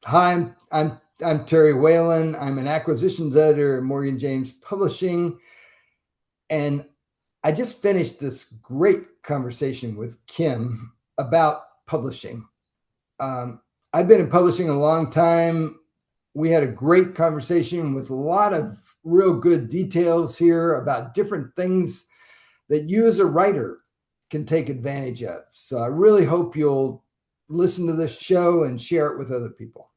Hi, I'm Terry Whalin. I'm an acquisitions editor at Morgan James Publishing, and I just finished this great conversation with Kim about publishing. I've been in publishing a long time. We had a great conversation with a lot of real good details here about different things that you as a writer can take advantage of. So I really hope you'll listen to this show and share it with other people.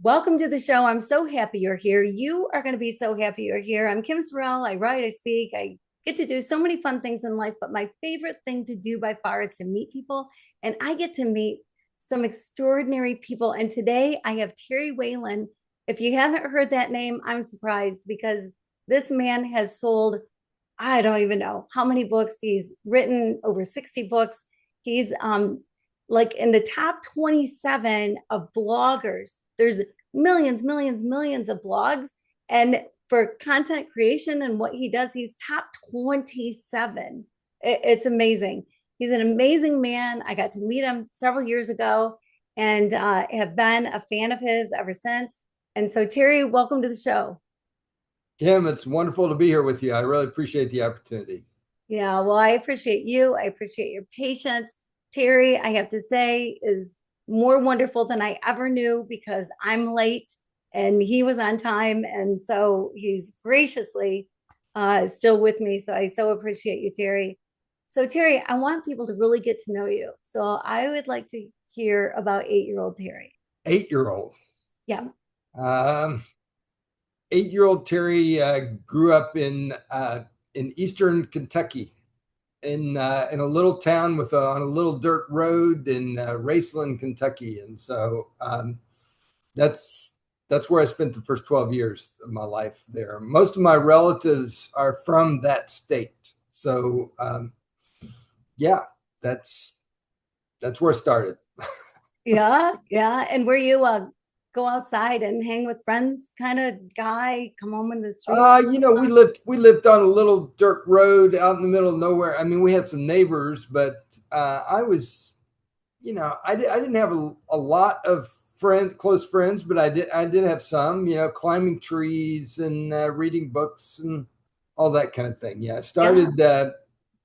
Welcome to the show. I'm so happy you're here. You are going to be so happy you're here. I'm Kim Sorrelle. I write, I speak, I get to do so many fun things in life, but my favorite thing to do by far is to meet people. And I get to meet some extraordinary people. And today I have Terry Whalin. If you haven't heard that name, I'm surprised because this man has sold, I don't even know how many books. He's written over 60 books. He's like in the top 27 of bloggers. There's millions of blogs. And for content creation and what he does, he's top 27. It's amazing. He's an amazing man. I got to meet him several years ago and have been a fan of his ever since. And so, Terry, welcome to the show. Kim, it's wonderful to be here with you. I really appreciate the opportunity. Yeah, well, I appreciate you. I appreciate your patience. Terry, I have to say, is more wonderful than I ever knew because I'm late and he was on time. And so he's graciously still with me. So I so appreciate you, Terry. So, Terry, I want people to really get to know you. So I would like to hear about 8-year-old Terry. 8-year-old. Yeah. Um, 8-year-old Terry grew up in Eastern Kentucky, in a little town on a little dirt road in Raceland, Kentucky, and so that's that's where I spent the first 12 years of my life there. Most of my relatives are from that state, so yeah, that's that's where I started. Yeah, yeah. And were you go outside and hang with friends kind of guy, come home in the street? We lived on a little dirt road out in the middle of nowhere. I mean, we had some neighbors, but I was, I didn't have a lot of close friends, but I did have some, climbing trees and reading books and all that kind of thing. Yeah, I Yeah.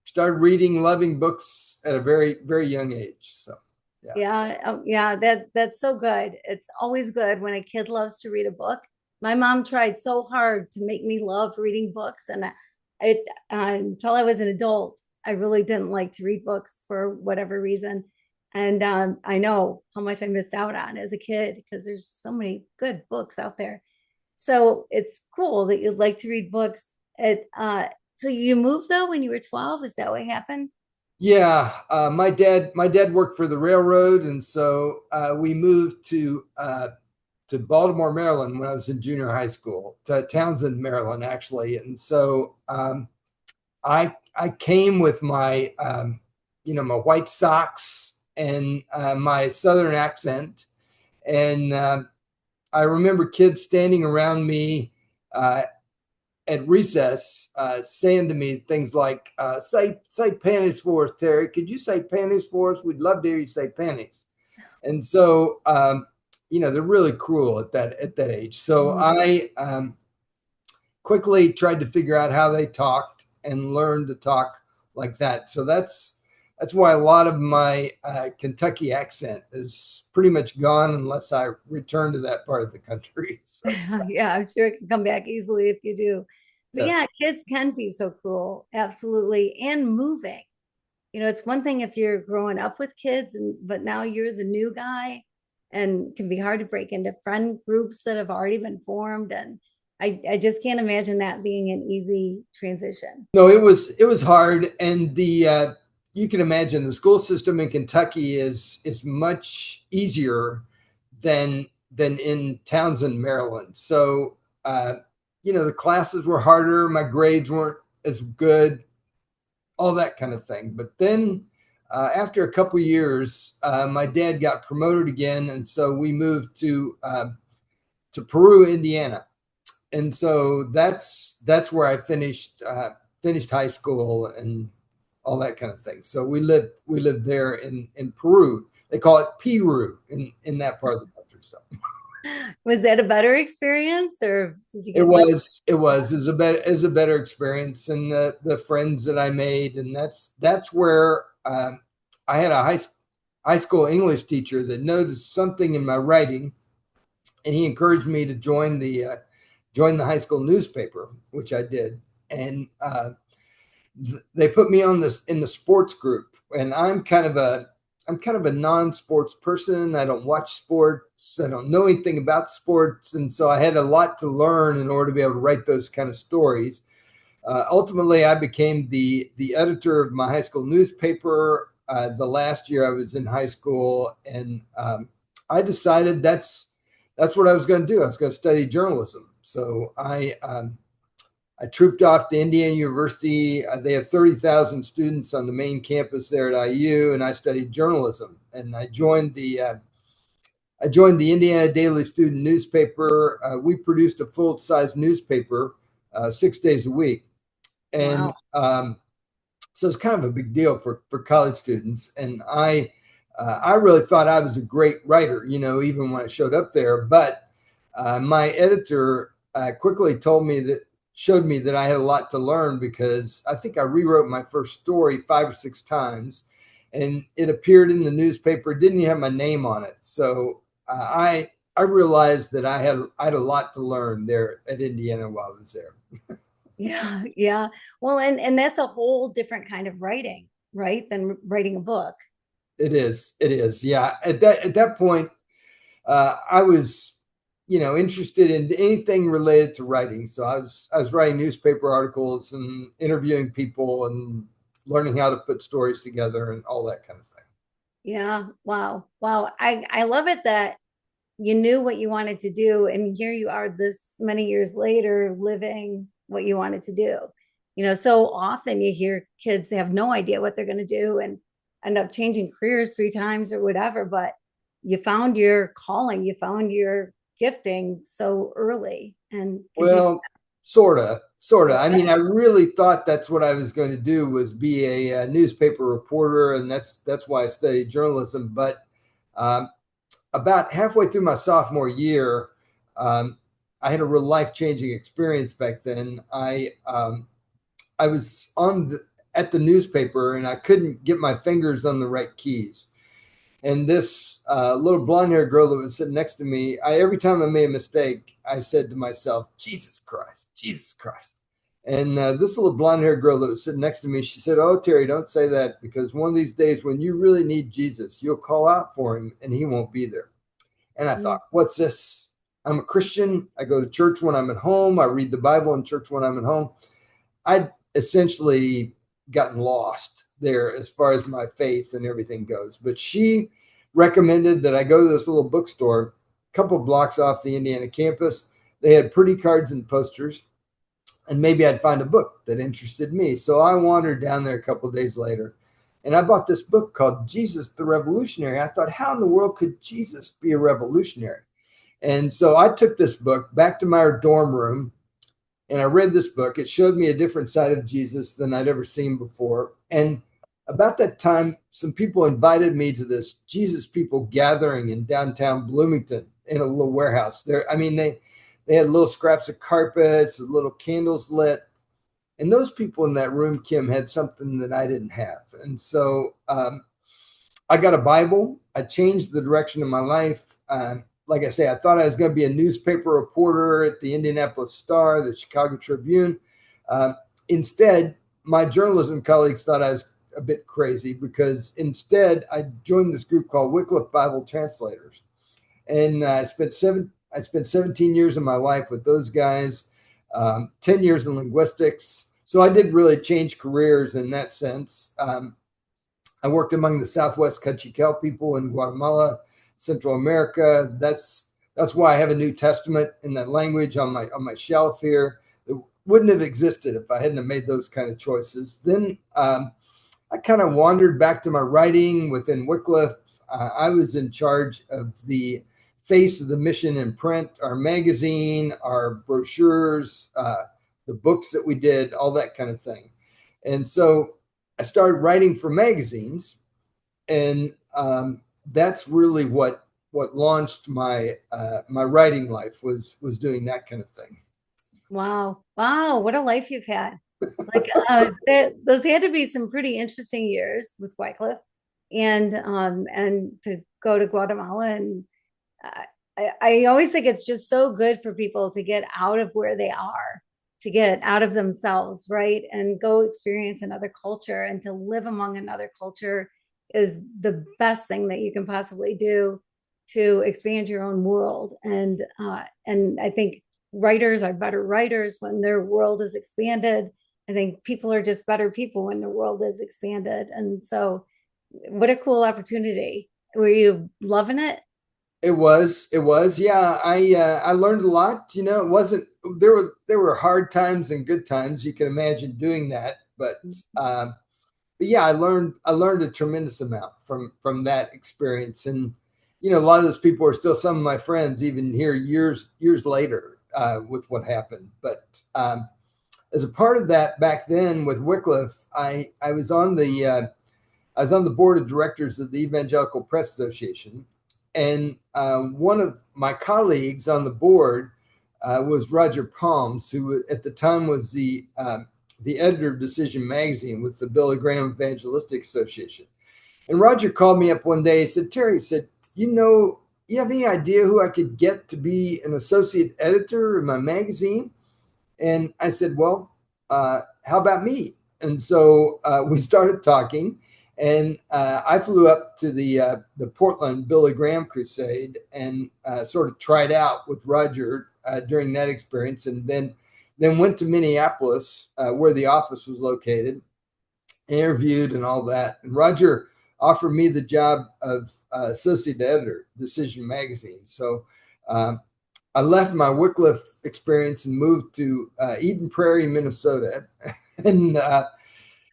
started reading, loving books at a very very young age. So yeah. Yeah, yeah, that's so good. It's always good when a kid loves to read a book. My mom tried so hard to make me love reading books, and until I was an adult, I really didn't like to read books for whatever reason. And I know how much I missed out on as a kid because there's so many good books out there. So it's cool that you like to read books. So you moved though when you were 12? Is that what happened? Yeah, my dad worked for the railroad, and so we moved to Baltimore, Maryland, when I was in junior high school, to Townsend, Maryland, actually. And so I came with my white socks and my Southern accent, and I remember kids standing around me uh, at recess saying to me things like, say panties for us, Terry. Could you say panties for us? We'd love to hear you say panties." And so, they're really cruel at that age. So Mhm. I quickly tried to figure out how they talked and learned to talk like that. So that's why a lot of my Kentucky accent is pretty much gone unless I return to that part of the country. So Yeah, I'm sure it can come back easily if you do. But yes. yeah, kids can be so cruel, absolutely, and moving. It's one thing if you're growing up with kids, but now you're the new guy, and it can be hard to break into friend groups that have already been formed. And I just can't imagine that being an easy transition. No, it was hard, and the you can imagine the school system in Kentucky is much easier than in Townsend, Maryland. So the classes were harder, my grades weren't as good, all that kind of thing. But then after a couple years, my dad got promoted again, and so we moved to Peru, Indiana, and so that's where I finished high school, and all that kind of thing. So we lived there in Peru. They call it Peru in that part of the country. So Was that a better experience or did you it get less? was it was is a better experience, and the friends that I made, and that's where I had a high school English teacher that noticed something in my writing, and he encouraged me to join the high school newspaper, which I did, and they put me on this in the sports group, and I'm kind of a non-sports person. I don't watch sports. I don't know anything about sports, and so I had a lot to learn in order to be able to write those kind of stories. Ultimately, I became the editor of my high school newspaper the last year I was in high school, and I decided that's what I was going to do. I was going to study journalism. So I trooped off to Indiana University. They have 30,000 students on the main campus there at IU, and I studied journalism. And I joined the Indiana Daily Student newspaper. We produced a full-size newspaper 6 days a week, and Wow. so it's kind of a big deal for college students. And I really thought I was a great writer, even when I showed up there. But my editor quickly showed me that I had a lot to learn, because I think I rewrote my first story 5 or 6 times, and it appeared in the newspaper. It didn't even have my name on it. So I realized that I had a lot to learn there at Indiana while I was there. Yeah, yeah. Well, and that's a whole different kind of writing, right? Than writing a book. It is. It is. Yeah. At that point, I was, interested in anything related to writing. So I was writing newspaper articles and interviewing people and learning how to put stories together and all that kind of thing. Yeah. Wow. Wow. I love it that you knew what you wanted to do, and here you are this many years later living what you wanted to do. So often you hear kids have no idea what they're going to do and end up changing careers 3 times or whatever, but you found your calling, you found your gifting so early and continue. Well, sorta. I mean, I really thought that's what I was going to do, was be a newspaper reporter, and that's why I studied journalism. But um, about halfway through my sophomore year, um, I had a real life changing experience back then. I was at the newspaper, and I couldn't get my fingers on the right keys. And this little blonde haired girl that was sitting next to me, every time I made a mistake, I said to myself, Jesus Christ, Jesus Christ. And this little blonde haired girl that was sitting next to me, she said, "Oh, Terry, don't say that, because one of these days when you really need Jesus, you'll call out for him and he won't be there." And I Mm. thought, what's this? I'm a Christian. I go to church when I'm at home. I read the Bible in church when I'm at home. I'd essentially gotten lost there as far as my faith and everything goes. But she recommended that I go to this little bookstore a couple blocks off the Indiana campus. They had pretty cards and posters, and maybe I'd find a book that interested me. So I wandered down there a couple of days later, and I bought this book called Jesus the Revolutionary. I thought, how in the world could Jesus be a revolutionary? And so I took this book back to my dorm room, and I read this book. It showed me a different side of Jesus than I'd ever seen before. And about that time, some people invited me to this Jesus People gathering in downtown Bloomington in a little warehouse. There, I mean, they had little scraps of carpets, little candles lit, and those people in that room, Kim, had something that I didn't have. And so I got a Bible. I changed the direction of my life. Like I say, I thought I was going to be a newspaper reporter at the Indianapolis Star, the Chicago Tribune. Um, Instead, my journalism colleagues thought I was a bit crazy, because instead I joined this group called Wycliffe Bible Translators, and I spent 17 years of my life with those guys, 10 years in linguistics. So I did really change careers in that sense. I worked among the Southwest Kachikel people in Guatemala, Central America. That's why I have a New Testament in that language on my shelf here. It wouldn't have existed if I hadn't have made those kind of choices. Then I kind of wandered back to my writing within Wycliffe. I was in charge of the face of the mission in print, our magazine, our brochures, the books that we did, all that kind of thing. And so I started writing for magazines, and that's really what launched my writing life was doing that kind of thing. Wow. Wow. What a life you've had. Like those had to be some pretty interesting years with Wycliffe and to go to Guatemala and uh, I always think it's just so good for people to get out of where they are, to get out of themselves, right? And go experience another culture and to live among another culture is the best thing that you can possibly do to expand your own world. And I think writers are better writers when their world is expanded. I think people are just better people when their world is expanded. And so what a cool opportunity. Were you loving it? It was. Yeah, I learned a lot. It wasn't there were hard times and good times. You can imagine doing that, but yeah, I learned a tremendous amount from that experience, and a lot of those people are still some of my friends even here years later with what happened. But as a part of that back then with Wycliffe, I was on the board of directors of the Evangelical Press Association, and one of my colleagues on the board was Roger Palms, who at the time was the editor of Decision Magazine with the Billy Graham Evangelistic Association. And Roger called me up one day. He said, "Terry," he said, you have any idea who I could get to be an associate editor in my magazine?" And I said, "Well, how about me?" And so we started talking, and I flew up to the Portland Billy Graham crusade and sort of tried out with Roger during that experience, and then went to Minneapolis where the office was located, interviewed and all that. And Roger offered me the job of associate editor, Decision Magazine. So I left my Wycliffe experience and moved to Eden Prairie, Minnesota, and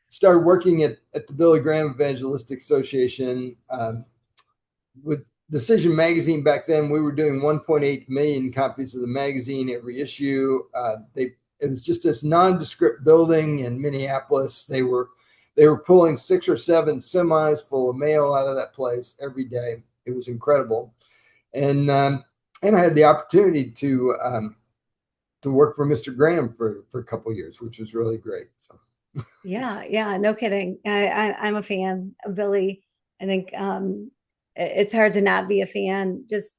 started working at the Billy Graham Evangelistic Association. With Decision Magazine back then, we were doing 1.8 million copies of the magazine every issue. It was just this nondescript building in Minneapolis. They were pulling 6 or 7 semis full of mail out of that place every day. It was incredible, and I had the opportunity to work for Mr. Graham for a couple of years, which was really great. So. Yeah, yeah, no kidding. I'm a fan of Billy. I think it's hard to not be a fan just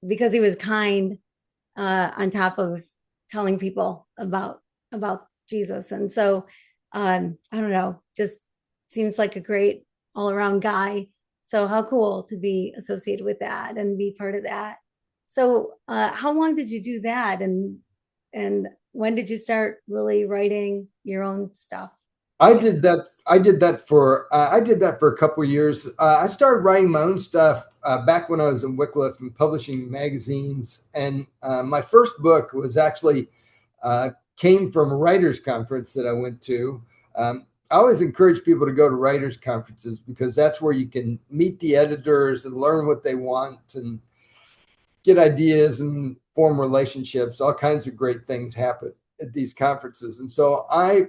because he was kind on top of telling people about Jesus. And so I don't know, just seems like a great all around guy. So how cool to be associated with that and be part of that. So how long did you do that? And when did you start really writing your own stuff? I did that. I did that for a couple of years. I started writing my own stuff back when I was in Wycliffe and publishing magazines. And my first book was actually came from a writers' conference that I went to. I always encourage people to go to writers' conferences because that's where you can meet the editors and learn what they want and get ideas and form relationships. All kinds of great things happen at these conferences. And so I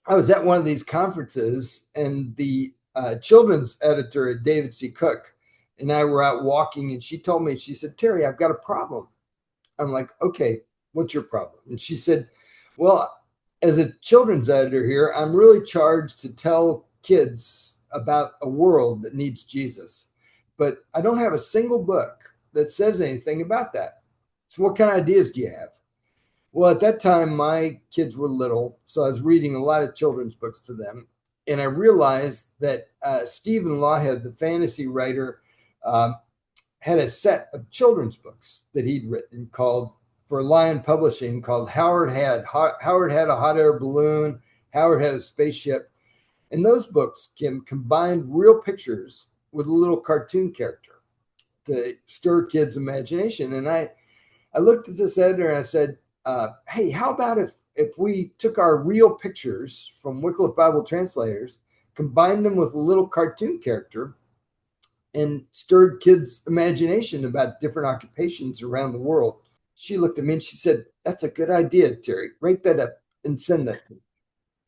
was at one of these conferences, and the children's editor at David C. Cook and I were out walking, and she told me, she said, "Terry, I've got a problem." I'm like, "Okay, what's your problem?" And she said, "Well, as a children's editor here, I'm really charged to tell kids about a world that needs Jesus, but I don't have a single book that says anything about that. So what kind of ideas do you have?" Well, at that time, my kids were little, so I was reading a lot of children's books to them. And I realized that Stephen Lawhead, the fantasy writer, um, had a set of children's books that he'd written called for Lion Publishing called Howard had a hot air balloon, Howard had a spaceship. And those books, Kim, combined real pictures with a little cartoon character to stir kids' imagination. And I looked at this editor and I said, "Hey, how about if we took our real pictures from Wycliffe Bible Translators, combined them with a little cartoon character, and stirred kids' imagination about different occupations around the world?" She looked at me and she said, "That's a good idea, Terry. Write that up and send that to me."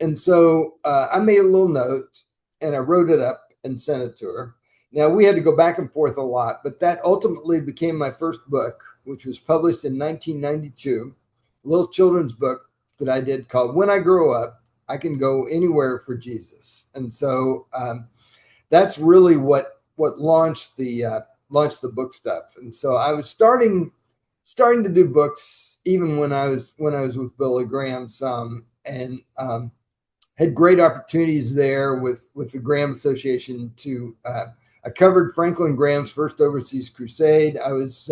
And so I made a little note and I wrote it up and sent it to her. Now, we had to go back and forth a lot, but that ultimately became my first book, which was published in 1992, a little children's book that I did called When I Grow Up, I Can Go Anywhere for Jesus. And so that's really what launched the book stuff. And so I was starting to do books even when I was with Billy Graham some, and had great opportunities there with the Graham Association to. I covered Franklin Graham's first overseas crusade. I was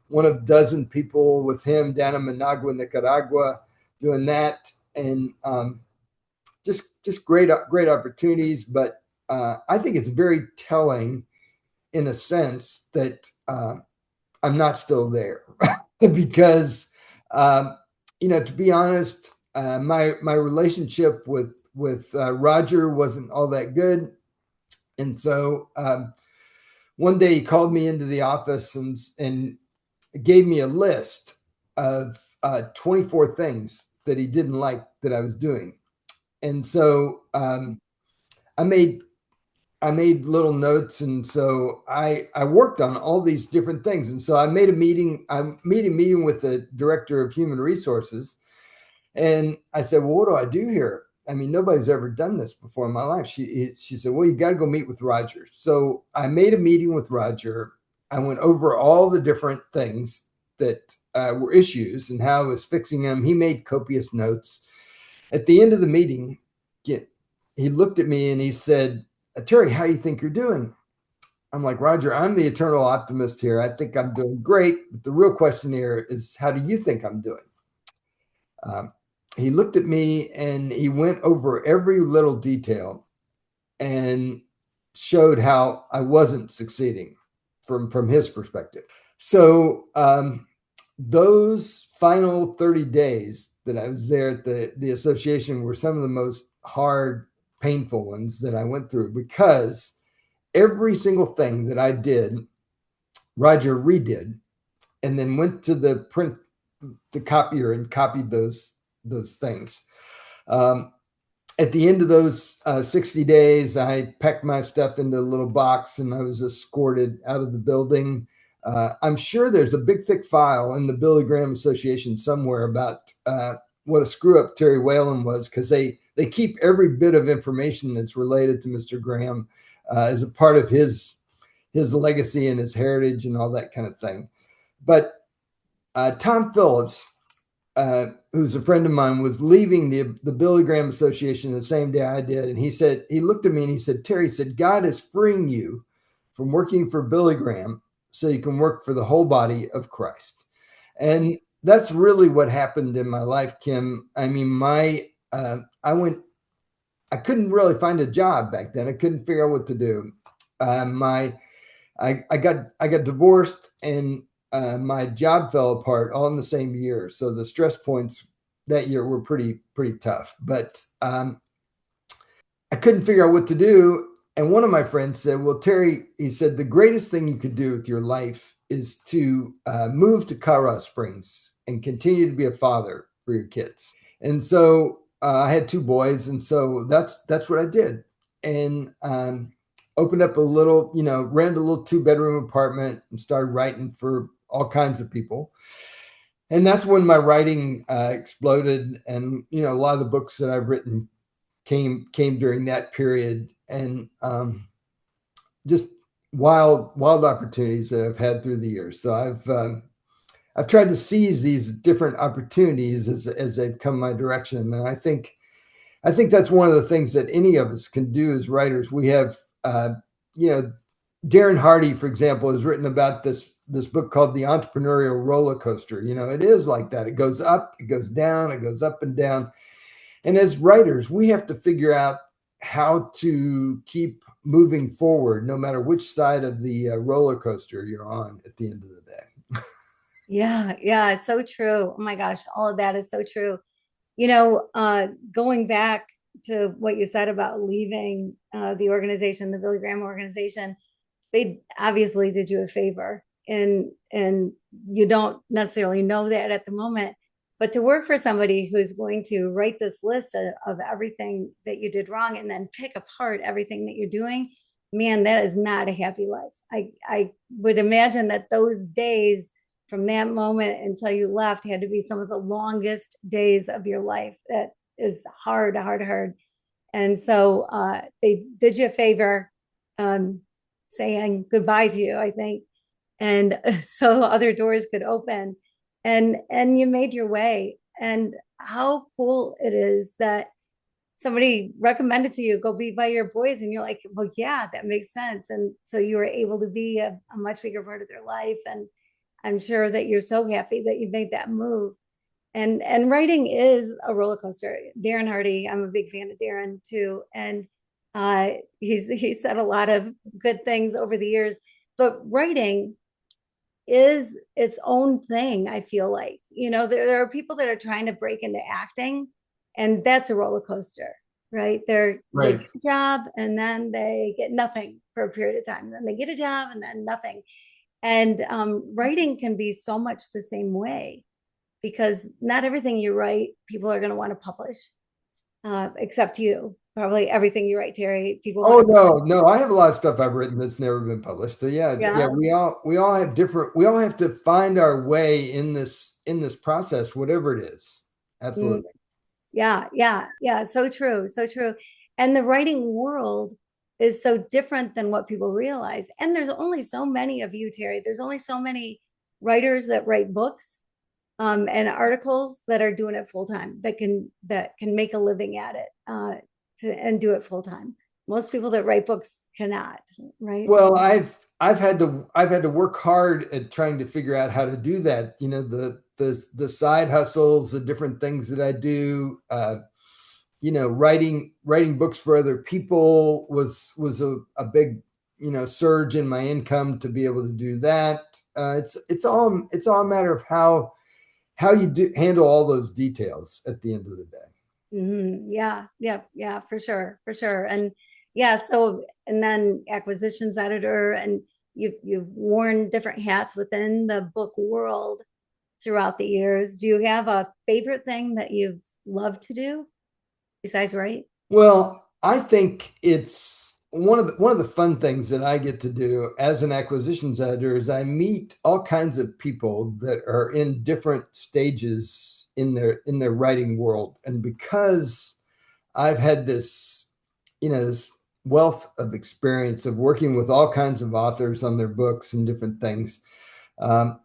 one of a dozen people with him down in Managua, Nicaragua, doing that, and just great opportunities. But I think it's very telling, in a sense, that I'm not still there because to be honest, my relationship with Roger wasn't all that good, and so one day he called me into the office and gave me a list of 24 things that he didn't like that I was doing, and so I made little notes, and so I worked on all these different things, and so I made a meeting. I made a meeting with the director of human resources, and I said, "Well, what do I do here? I mean, nobody's ever done this before in my life." She said, "Well, you got to go meet with Roger." So I made a meeting with Roger. I went over all the different things that were issues and how I was fixing them. He made copious notes. At the end of the meeting, he looked at me and he said, "Terry, how do you think you're doing?" I'm like, "Roger, I'm the eternal optimist here. I think I'm doing great. But the real question here is, how do you think I'm doing?" Um, he looked at me and he went over every little detail and showed how I wasn't succeeding from his perspective. So those final 30 days that I was there at the association were some of the most hard, painful ones that I went through, because every single thing that I did, Roger redid, and then went to the copier and copied those things. At the end of those 60 days, I packed my stuff into a little box and I was escorted out of the building. I'm sure there's a big, thick file in the Billy Graham Association somewhere about what a screw up Terry Whalin was, because they keep every bit of information that's related to Mr. Graham as a part of his legacy and his heritage and all that kind of thing. But Tom Phillips, who's a friend of mine, was leaving the Billy Graham Association the same day I did. And he looked at me and he said, "Terry," said, "God is freeing you from working for Billy Graham so you can work for the whole body of Christ." And that's really what happened in my life, Kim. I mean, I couldn't really find a job back then. I couldn't figure out what to do. I got divorced, and my job fell apart all in the same year. So the stress points that year were pretty tough. But I couldn't figure out what to do. And one of my friends said, "Well, Terry," he said, "the greatest thing you could do with your life is to move to Colorado Springs and continue to be a father for your kids." And so I had two boys, and so that's what I did. And opened up a little, rented a little 2-bedroom apartment and started writing for all kinds of people. And that's when my writing exploded. And, a lot of the books that I've written came during that period. And just wild opportunities that I've had through the years. So I've tried to seize these different opportunities as they've come my direction. And I think that's one of the things that any of us can do as writers. We have, Darren Hardy, for example, has written about this book called The Entrepreneurial Roller Coaster. It is like that. It goes up, it goes down, it goes up and down. And as writers, we have to figure out how to keep moving forward, no matter which side of the roller coaster you're on at the end of the day. Yeah, so true. Oh my gosh, all of that is so true. Going back to what you said about leaving the organization, the Billy Graham organization, they obviously did you a favor, and you don't necessarily know that at the moment. But to work for somebody who's going to write this list of everything that you did wrong and then pick apart everything that you're doing, man, that is not a happy life. I would imagine that those days from that moment until you left had to be some of the longest days of your life. That is hard, hard, hard. And so they did you a favor, saying goodbye to you, I think, and so other doors could open, and you made your way. And how cool it is that somebody recommended to you, go be by your boys, and you're like, well, yeah, that makes sense. And so you were able to be a much bigger part of their life. And I'm sure that you're so happy that you made that move. And writing is a roller coaster. Darren Hardy, I'm a big fan of Darren too, and he's said a lot of good things over the years. But writing is its own thing. I feel like, there are people that are trying to break into acting, and that's a roller coaster, right? They Right. get a job and then they get nothing for a period of time. And then they get a job and then nothing. And writing can be so much the same way, because not everything you write, people are going to want to publish, except you. Probably everything you write, Terry, people want Oh to. no, no, I have a lot of stuff I've written that's never been published. So yeah, yeah, Yeah. we all have different, we all have to find our way in this process, whatever it is. Mm, Absolutely. yeah, yeah, yeah. So true, so true. And the writing world is so different than what people realize. And there's only so many of you, Terry. There's only so many writers that write books, and articles that are doing it full time, that can make a living at it, and do it full time. Most people that write books cannot, right? Well, I've had to work hard at trying to figure out how to do that. You know, the side hustles, the different things that I do. Writing books for other people was a big, surge in my income to be able to do that. It's all a matter of how you do handle all those details at the end of the day. Yeah, yeah, yeah, for sure, for sure. And yeah, so and then acquisitions editor, and you've worn different hats within the book world throughout the years. Do you have a favorite thing that you've loved to do besides write? Well, I think it's one of the fun things that I get to do as an acquisitions editor is I meet all kinds of people that are in different stages in their writing world. And because I've had this wealth of experience of working with all kinds of authors on their books and different things, um,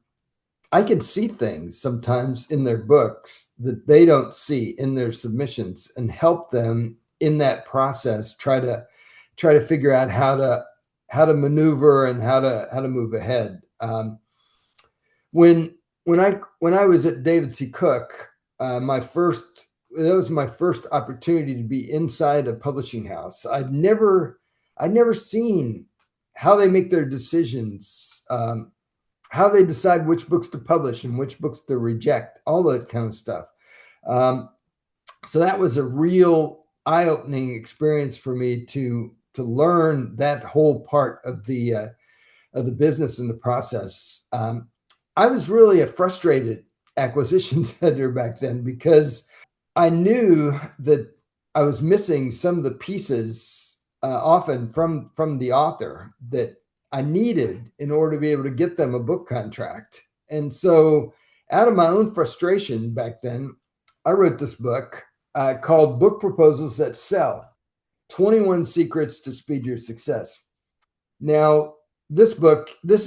I can see things sometimes in their books that they don't see in their submissions and help them in that process try to figure out how to maneuver and how to move ahead. When I was at David C. Cook, my first that was my first opportunity to be inside a publishing house. I'd never seen how they make their decisions, how they decide which books to publish and which books to reject, all that kind of stuff. Um, so that was a real eye-opening experience for me to learn that whole part of the business and the process. I was really a frustrated acquisitions editor back then because I knew that I was missing some of the pieces, often from the author, that I needed in order to be able to get them a book contract. And so, out of my own frustration back then, I wrote this book called Book Proposals That Sell: 21 Secrets to Speed Your Success. Now, this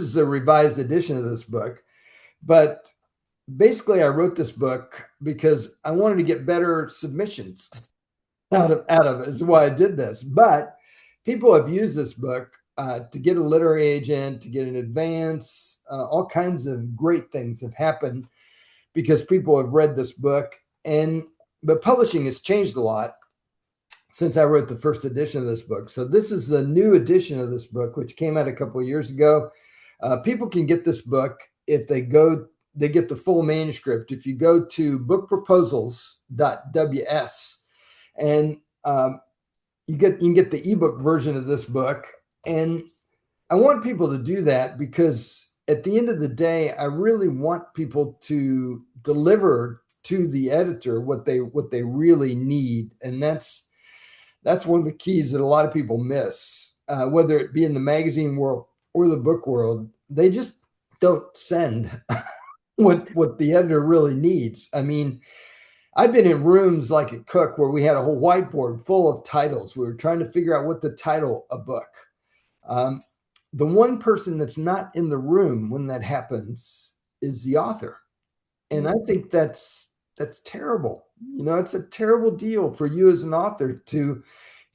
is a revised edition of this book, but basically I wrote this book because I wanted to get better submissions out of it. Is why I did this. But people have used this book to get a literary agent, to get an advance. All kinds of great things have happened because people have read this book. But publishing has changed a lot since I wrote the first edition of this book. So this is the new edition of this book, which came out a couple of years ago. People can get this book if they get the full manuscript. If you go to bookproposals.ws, and you can get the ebook version of this book. And I want people to do that because at the end of the day, I really want people to deliver to the editor what they really need, and that's one of the keys that a lot of people miss, whether it be in the magazine world or the book world. They just don't send what the editor really needs. I mean, I've been in rooms like at Cook where we had a whole whiteboard full of titles. We were trying to figure out what to title a book. Um, the one person that's not in the room when that happens is the author. And I think that's terrible. It's a terrible deal for you as an author to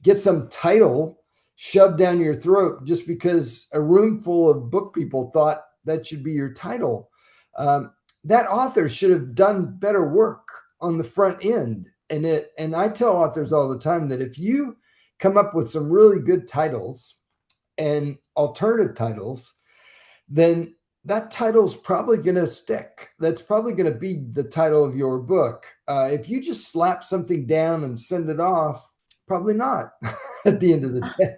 get some title shoved down your throat just because a room full of book people thought that should be your title. That author should have done better work on the front end. And I tell authors all the time that if you come up with some really good titles and alternative titles, then that title's probably going to stick. That's probably going to be the title of your book. If you just slap something down and send it off, probably not at the end of the day.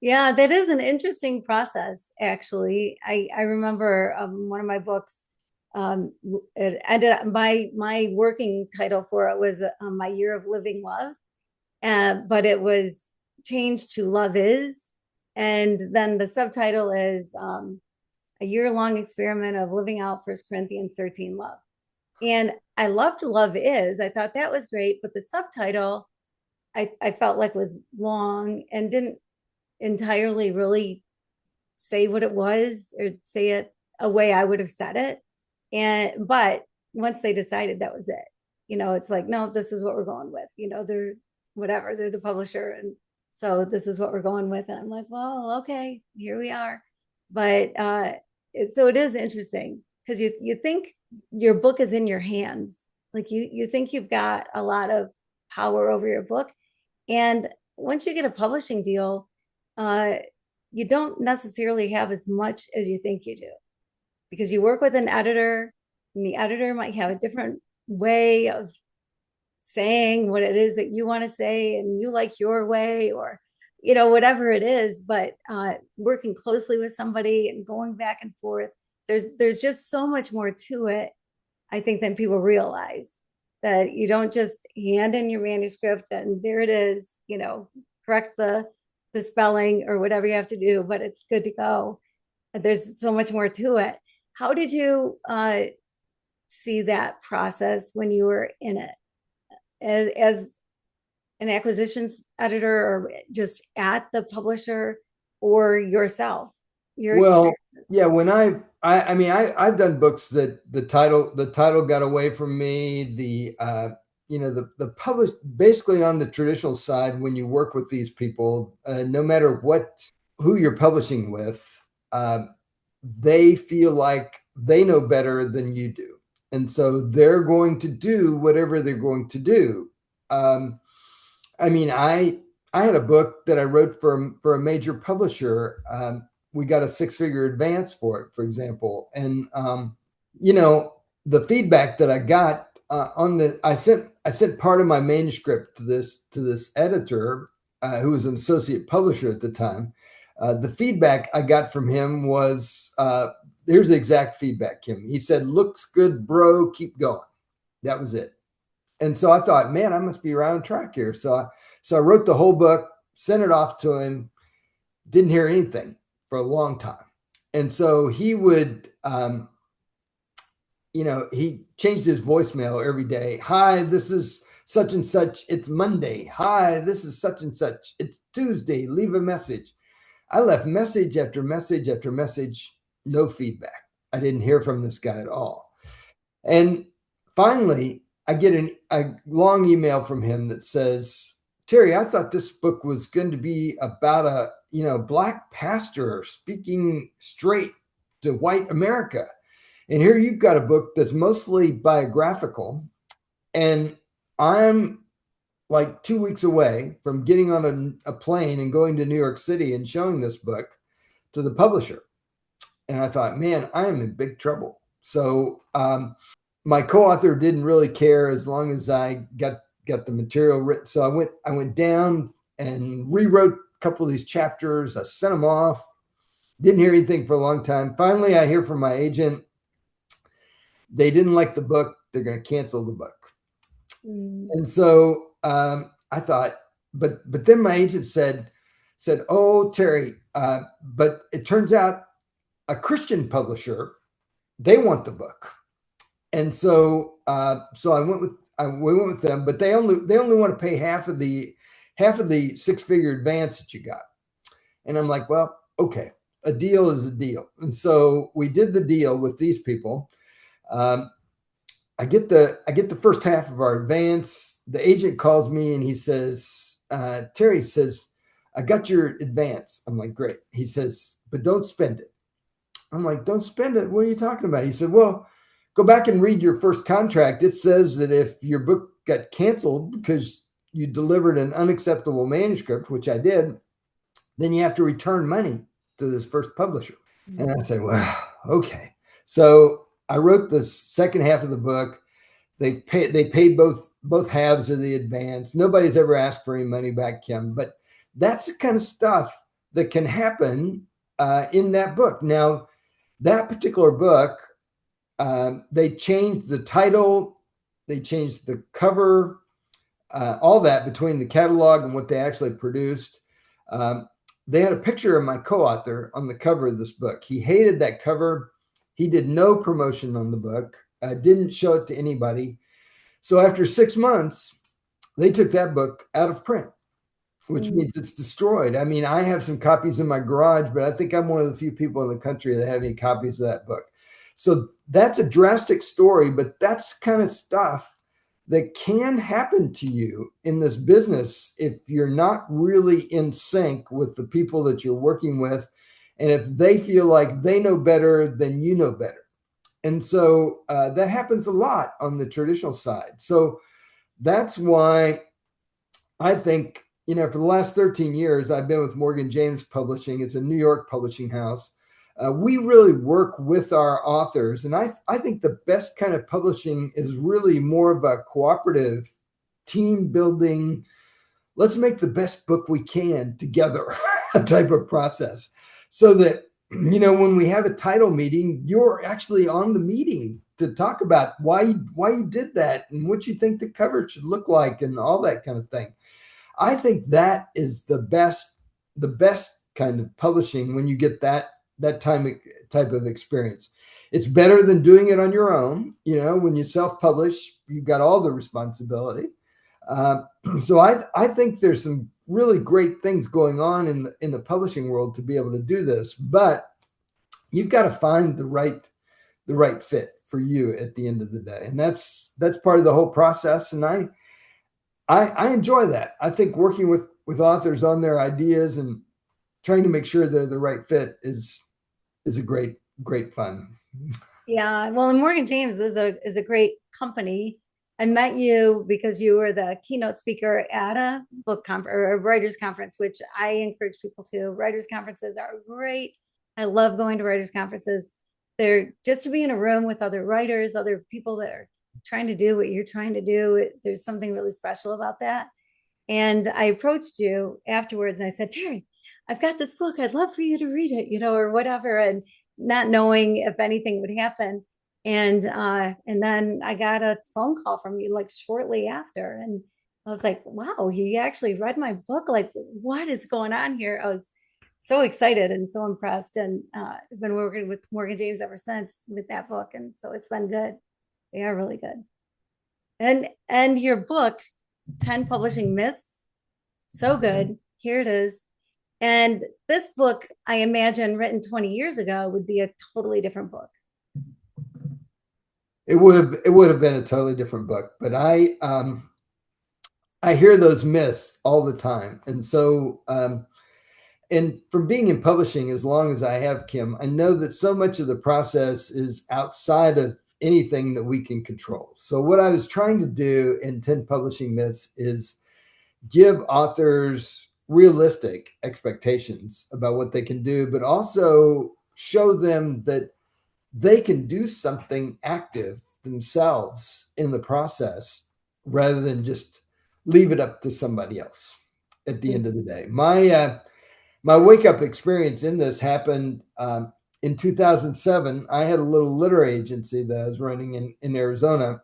Yeah, that is an interesting process, actually. I remember one of my books, it ended up, my working title for it was My Year of Living Love, but it was changed to Love Is. And then the subtitle is A Year-Long Experiment of Living Out 1 Corinthians 13 Love. And I loved Love Is. I thought that was great, but the subtitle I felt like was long and didn't entirely really say what it was or say it a way I would have said it. But once they decided that was it, it's like, no, this is what we're going with. They're the publisher, and so this is what we're going with. And I'm like, well, okay, here we are. But so it is interesting because you think your book is in your hands, like you think you've got a lot of power over your book, and once you get a publishing deal, you don't necessarily have as much as you think you do, because you work with an editor, and the editor might have a different way of saying what it is that you want to say, and you like your way, or whatever it is. But working closely with somebody and going back and forth, there's just so much more to it, I think, than people realize. That you don't just hand in your manuscript and there it is, correct the spelling or whatever you have to do, but it's good to go. There's so much more to it. How did you see that process when you were in it as an acquisitions editor, or just at the publisher, or yourself? Well, yeah, when I mean, I've done books that the title got away from me. The published, basically on the traditional side, when you work with these people, no matter who you're publishing with, they feel like they know better than you do. And so they're going to do whatever they're going to do. I mean, I had a book that I wrote for a major publisher. We got a 6-figure advance for it, for example. And, the feedback that I got I sent part of my manuscript to this editor, who was an associate publisher at the time. The feedback I got from him was, here's the exact feedback, Kim. He said, "Looks good, bro. Keep going." That was it. And so I thought, man, I must be around track here. So I wrote the whole book, sent it off to him, didn't hear anything for a long time. And so he would, he changed his voicemail every day. "Hi, this is such and such. It's Monday. Hi, this is such and such. It's Tuesday. Leave a message." I left message after message after message, no feedback. I didn't hear from this guy at all. And finally, I get a long email from him that says, "Terry, I thought this book was going to be about a black pastor speaking straight to white America. And here you've got a book that's mostly biographical. And I'm like 2 weeks away from getting on a plane and going to New York City and showing this book to the publisher." And I thought, man, I am in big trouble. So my co-author didn't really care as long as I got the material written. So I went down and rewrote a couple of these chapters. I sent them off. Didn't hear anything for a long time. Finally, I hear from my agent. They didn't like the book. they're going to cancel the book. Mm. And so I thought, but then my agent said, oh, Terry, but it turns out a Christian publisher, they want the book. And so we went with them, but they only want to pay half of the 6-figure advance that you got. And I'm like, well, okay, a deal is a deal. And so we did the deal with these people. I get the first half of our advance. The agent calls me and he says, Terry says, I got your advance. I'm like, great. He says, but don't spend it. I'm like, don't spend it. What are you talking about? He said, well, go back and read your first contract. It says that if your book got canceled because you delivered an unacceptable manuscript, which I did, then you have to return money to this first publisher. And I said, well, okay. So I wrote the second half of the book. They paid both halves of the advance. Nobody's ever asked for any money back, Kim, but that's the kind of stuff that can happen in that book. Now, that particular book, they changed the title, they changed the cover, all that between the catalog and what they actually produced. They had a picture of my co-author on the cover of this book. He hated that cover. He did no promotion on the book, didn't show it to anybody. So after 6 months, they took that book out of print, which means it's destroyed. I mean, I have some copies in my garage, but I think I'm one of the few people in the country that have any copies of that book. So that's a drastic story, but that's kind of stuff that can happen to you in this business if you're not really in sync with the people that you're working with, and if they feel like they know better than you know better. And so that happens a lot on the traditional side. So that's why I think, for the last 13 years, I've been with Morgan James Publishing. It's a New York publishing house. We really work with our authors. And I think the best kind of publishing is really more of a cooperative team building. Let's make the best book we can together type of process, so that, when we have a title meeting, you're actually on the meeting to talk about why you did that and what you think the cover should look like and all that kind of thing. I think that is the best kind of publishing when you get that type of experience. It's better than doing it on your own. When you self-publish, you've got all the responsibility. So I think there's some really great things going on in the publishing world to be able to do this, but you've got to find the right fit for you at the end of the day, and that's part of the whole process. And I enjoy that. I think working with authors on their ideas and trying to make sure they're the right fit is a great fun. Yeah, well, and Morgan James is a great company. I met you because you were the keynote speaker at a book conference or a writers conference, which I encourage people to. Writers conferences are great. I love going to writers conferences. They're just to be in a room with other writers, other people that are trying to do what you're trying to do. There's something really special about that. And I approached you afterwards and I said, Terry, I've got this book. I'd love for you to read it, or whatever. And not knowing if anything would happen. And then I got a phone call from you like shortly after. And I was like, wow, he actually read my book. Like, what is going on here? I was so excited and so impressed. And I've been working with Morgan James ever since with that book. And so it's been good. They are really good. And your book, 10 Publishing Myths, so good. Here it is. And this book, I imagine, written 20 years ago, would be a totally different book. It would have been a totally different book, but I hear those myths all the time, and so and from being in publishing as long as I have, Kim, I know that so much of the process is outside of anything that we can control. So what I was trying to do in 10 Publishing Myths is give authors realistic expectations about what they can do, but also show them that they can do something active themselves in the process rather than just leave it up to somebody else at the end of the day. My wake-up experience in this happened in 2007. I had a little literary agency that I was running in Arizona,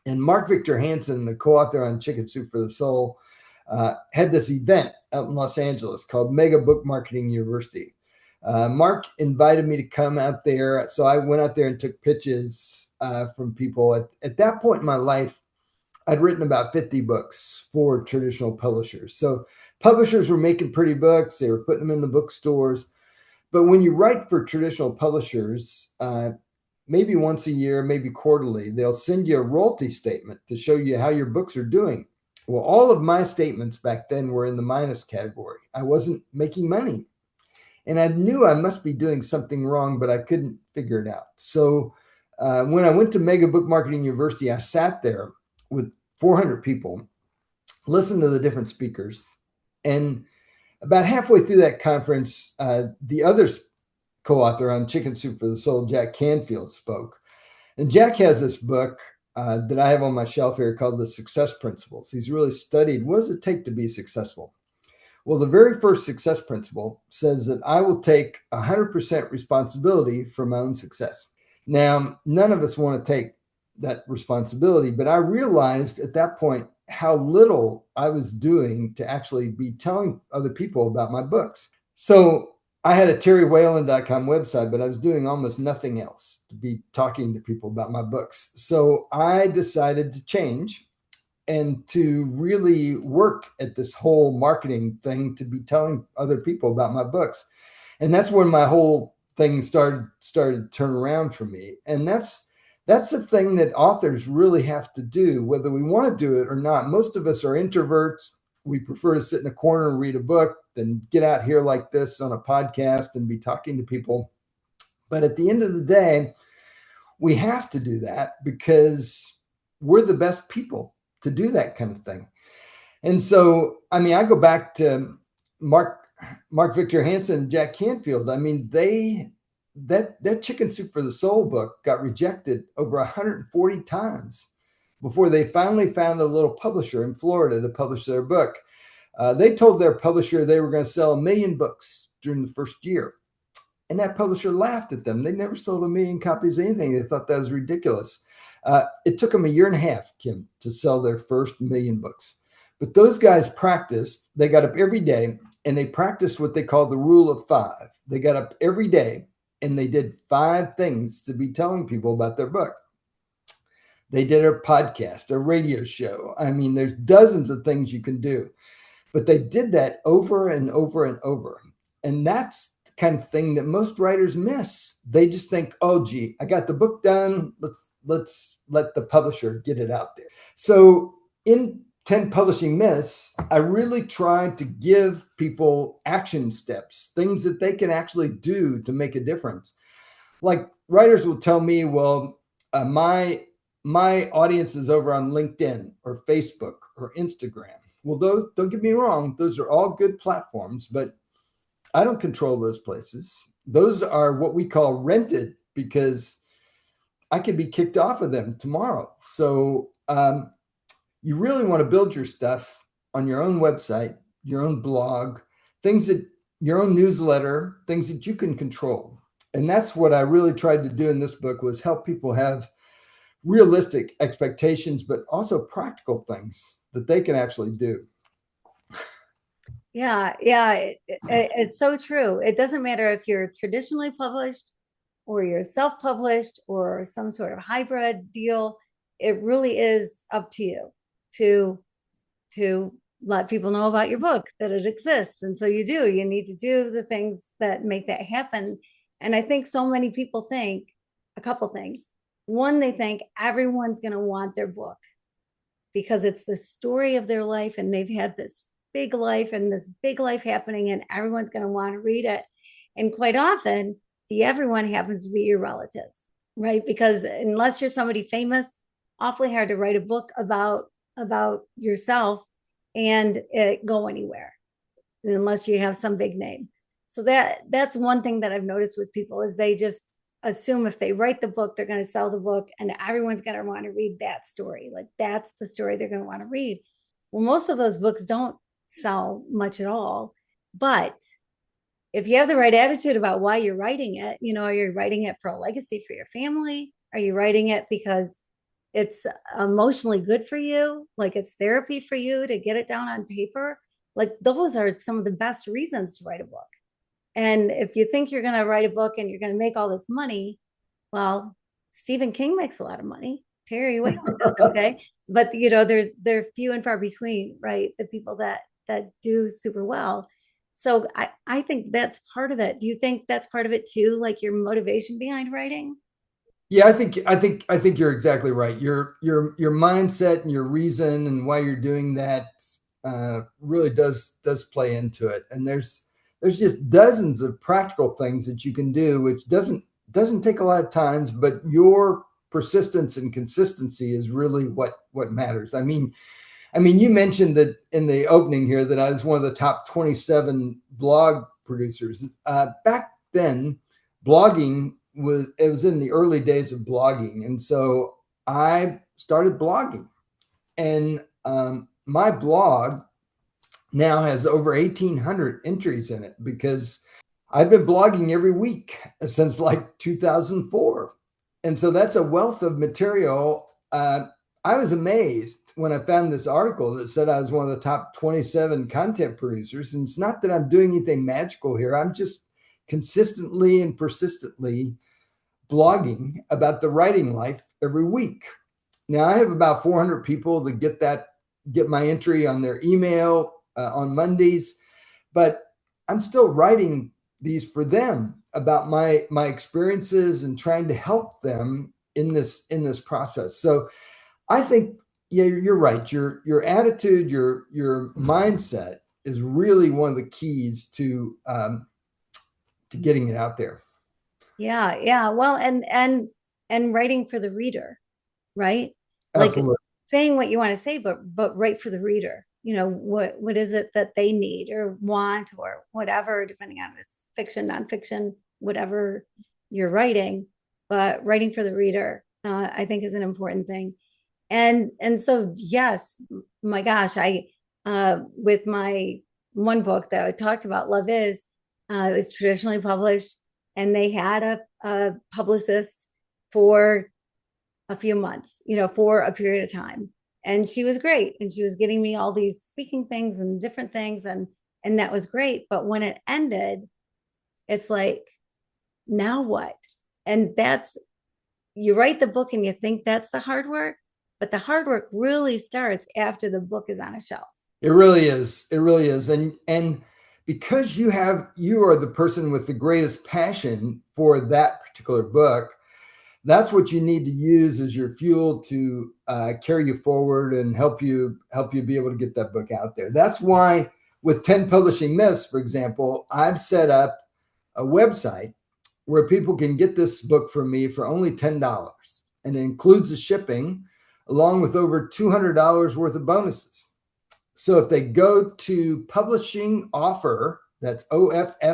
And Mark Victor Hansen, the co-author on Chicken Soup for the Soul, had this event out in Los Angeles called Mega Book Marketing University. Mark invited me to come out there. So I went out there and took pitches from people. At that point in my life, I'd written about 50 books for traditional publishers. So publishers were making pretty books. They were putting them in the bookstores. But when you write for traditional publishers, maybe once a year, maybe quarterly, they'll send you a royalty statement to show you how your books are doing. Well, all of my statements back then were in the minus category. I wasn't making money. And I knew I must be doing something wrong, but I couldn't figure it out. So when I went to Mega Book Marketing University, I sat there with 400 people, listened to the different speakers. And about halfway through that conference, the other co-author on Chicken Soup for the Soul, Jack Canfield, spoke. And Jack has this book that I have on my shelf here called The Success Principles. He's really studied what does it take to be successful? Well, the very first success principle says that I will take 100% responsibility for my own success. Now, none of us want to take that responsibility, but I realized at that point how little I was doing to actually be telling other people about my books. So I had a terrywhalin.com website, but I was doing almost nothing else to be talking to people about my books. So I decided to change and to really work at this whole marketing thing to be telling other people about my books. And that's when my whole thing started to turn around for me. And that's the thing that authors really have to do, whether we want to do it or not. Most of us are introverts. We prefer to sit in a corner and read a book than get out here like this on a podcast and be talking to people. But at the end of the day, we have to do that because we're the best people to do that kind of thing. And so, I mean, I go back to Mark Victor Hansen and Jack Canfield. I mean, that Chicken Soup for the Soul book got rejected over 140 times before they finally found a little publisher in Florida to publish their book. They told their publisher they were going to sell 1 million books during the first year. And that publisher laughed at them. They never sold 1 million copies of anything. They thought that was ridiculous. It took them 1.5 years, Kim, to sell their first 1 million books. But those guys practiced. They got up every day and they practiced what they call the rule of 5. They got up every day and they did 5 things to be telling people about their book. They did a podcast, a radio show. I mean, there's dozens of things you can do. But they did that over and over and over. And that's the kind of thing that most writers miss. They just think, oh, gee, I got the book done. Let's let the publisher get it out there. So in 10 Publishing Myths, I really tried to give people action steps, things that they can actually do to make a difference. Like writers will tell me, well, my audience is over on LinkedIn or Facebook or Instagram. Well, those, don't get me wrong, those are all good platforms, but I don't control those places. Those are what we call rented because I could be kicked off of them tomorrow. So you really want to build your stuff on your own website, your own blog, things that your own newsletter, things that you can control. And that's what I really tried to do in this book was help people have realistic expectations, but also practical things that they can actually do. Yeah, it's so true. It doesn't matter if you're traditionally published or you're self-published or some sort of hybrid deal. It really is up to you to let people know about your book, that it exists. And so you need to do the things that make that happen. And I think so many people think a couple things. One, they think everyone's going to want their book because it's the story of their life and they've had this big life and this big life happening and everyone's going to want to read it. And quite often, the everyone happens to be your relatives, right? Because unless you're somebody famous, awfully hard to write a book about yourself and it go anywhere unless you have some big name. So that's one thing that I've noticed with people is they just assume if they write the book, they're going to sell the book and everyone's going to want to read that story. Like that's the story they're going to want to read. Well, most of those books don't sell much at all. But if you have the right attitude about why you're writing it, are you writing it for a legacy for your family? Are you writing it because it's emotionally good for you, like it's therapy for you to get it down on paper, like those are some of the best reasons to write a book. And if you think you're going to write a book and you're going to make all this money, well, Stephen King makes a lot of money. Terry Whalin does okay, but they're few and far between, right? The people that do super well. So I think that's part of it. Do you think that's part of it too? Like your motivation behind writing? Yeah, I think you're exactly right. Your mindset and your reason and why you're doing that really does play into it. And there's just dozens of practical things that you can do, which doesn't take a lot of times, but your persistence and consistency is really what matters. I mean, you mentioned that in the opening here that I was one of the top 27 blog producers. Back then, blogging was in the early days of blogging, and so I started blogging, and my blog now has over 1,800 entries in it because I've been blogging every week since like 2004. And so that's a wealth of material. I was amazed when I found this article that said I was one of the top 27 content producers. And it's not that I'm doing anything magical here, I'm just consistently and persistently blogging about the writing life every week. Now I have about 400 people that get my entry on their email on Mondays, but I'm still writing these for them about my experiences and trying to help them in this process. So I think, yeah, you're right. Your attitude, your mindset is really one of the keys to getting it out there. Yeah, yeah. Well, and writing for the reader, right? Like Absolutely. saying what you want to say, but write for the reader. What is it that they need or want or whatever, depending on if it's fiction, nonfiction, whatever you're writing, but writing for the reader, I think is an important thing. And so yes, my gosh, I with my one book that I talked about, Love Is, it was traditionally published, and they had a publicist for a few months, for a period of time. And she was great. And she was getting me all these speaking things and different things. And that was great. But when it ended, it's like, now what? And you write the book and you think that's the hard work, but the hard work really starts after the book is on a shelf. It really is. It really is. And because you are the person with the greatest passion for that particular book, that's what you need to use as your fuel to carry you forward and help you be able to get that book out there. That's why with 10 Publishing Myths, for example, I've set up a website where people can get this book from me for only $10. And it includes the shipping along with over $200 worth of bonuses. So if they go to publishing offer, that's OFFER.com,